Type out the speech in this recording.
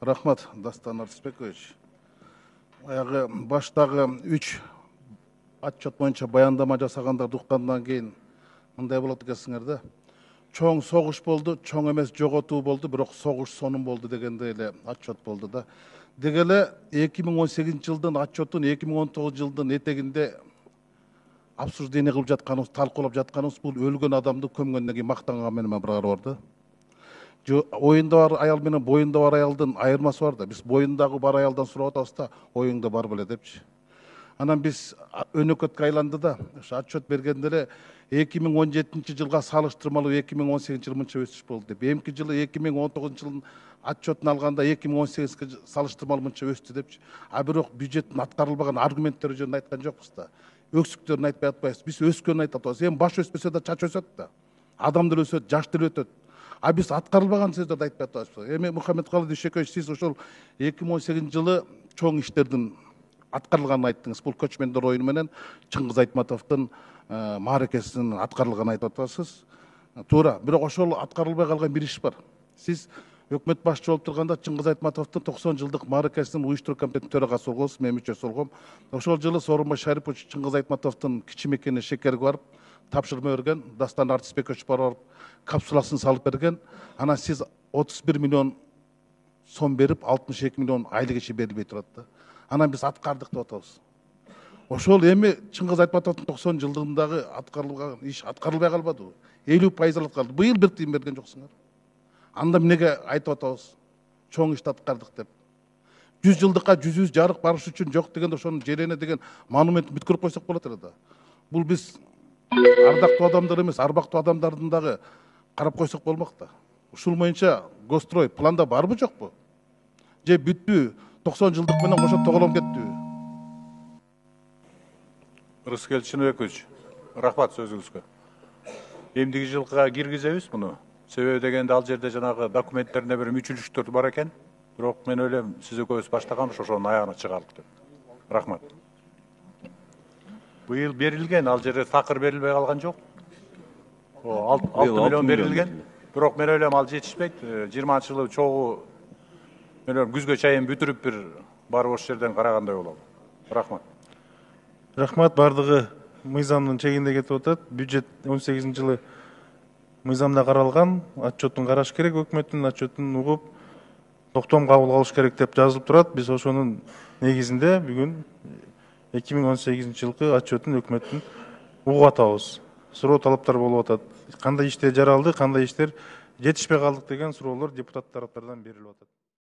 Рахмат, Дастан Артысбекович. Аяғы баштағы 3 отчет бойынша баяндама жасағандарды ұққандан кейін мындай болады екенсіңер. Чоң соғыш болды, чоң емес жоғотуу болды, бирок соғыш сонун болды дегенде эле отчет болды да. Дегеле 2018 жылдын отчетун 2019 жылдын этегинде обсуждение кылып жатканыбыз, талкуулап жатканыбыз бул өлгөн адамды көмгөндөн кийин мактанган менен бир бар. Оюнда бар аял менен боюнда бар аялдын айырмасы бар да. Биз боюндагы бар аялдан сурап атабыз да, оюңда бар беле депчи. Анан биз өнөкөткө айланды да, отчет бергенде эле 2017 жылга салыштырмалуу 2018 жыл мынча өсүш болду деп. Эмки жылы 2019 жылдын отчетун алганда 2018-ге салыштырмалуу мынча өстү депчи. А бирок бюджеттин аткарылбаган аргументтери жөнүндө айткан жокпуз да. Өксүктөрүн айтпай атпайбыз. Биз өскөнүн айтып атабыз. Эми баш өспөсө да чач өсөт да. Адамдар өсөт, жаштар өтөт. А биз аткарылбаган сөздөрдү айтпай атабыз. Эми Мухаммедкалый Дүйшөкөевич, сиз ошол 2018 жылы чоң иштердин аткарылганын айттыңыз. Бул көчмөндөр оюну менен Чыңгыз Айтматовдун мааракесинин аткарылганын айтып атасыз. Туура. Бирок ошол аткарылбай калган бир иш бар. Сиз өкмөт башчы болуп турганда Чыңгыз Айтматовдун 90 жылдык мааракесинин уюштуруу комитетинин төрагасы болгонсуз, мен мүчөсү болгом. Ошол жылы Сооронбай Шарипович Чыңгыз Айтматовдун кичи мекени Шекерге барып тапшырма берген, Дастан Артысбекович барып капсуласын салып берген. Анан сиз 31 миллион сом берип 62 миллион айлык иши берилбей турат да. Анан биз аткардык деп атабыз. Ошол эми Чыңгыз Айтматовдун 90 жылдыгындагы аткарылган иш аткарылбай калбадыбы? 50% алып калды. Быйыл бир тыйын берген жоксуңар. Анда эмнеге айтып атабыз? Чоң ишти аткардык деп. 100 жылдыкка 100 жарык барыш үчүн жок дегенде ошонун жерене деген монументин бүткөрүп койсок болот эле да. Бул биз ардактуу адамдар эмес, арбактуу адамдардын дагы карап койсок болмок да. Ушул боюнча гострой планда барбы жокпу? Же бүттү 90 жылдык менен кошо тоголом кеттиби? Рыскел Чыныбекович, рахмат сөзүңүзгө. Эмдиги жылга киргизебиз муну. Себеби дегенде ал жерде жанагы документтерине бир мүчүлүштөр бар экен. Бирок мен ойлойм, сиз экөөбүз баштаганбыз ошонун аягына чыгарлык деп. Рахмат. Быйыл берилген, ал жерде такыр берилбей калган жок. 6 миллион берилген. Бирок мен ойлойм ал жетишпейт. 20-жылы чогуу мен ойлойм күзгө чейин бүтүрүп бир барып ошол жерден карагандай болобу. Рахмат. Рахмат, бардыгы мыйзамдын чегинде кетип атат. Бюджет 18 жылы мыйзамда каралган, отчетун караш керек, өкмөттүн отчетун угуп, токтом кабыл кылыш керек деп жазылып турат. Биз ошонун негизинде бүгүн 2018 жылкы отчетун өкмөттүн угуп атабыз. Суроо талаптар болуп атат. Кандай иштер жаралды, кандай иштер жетишпей калдык деген суроолор депутат тараптардан берилип атат.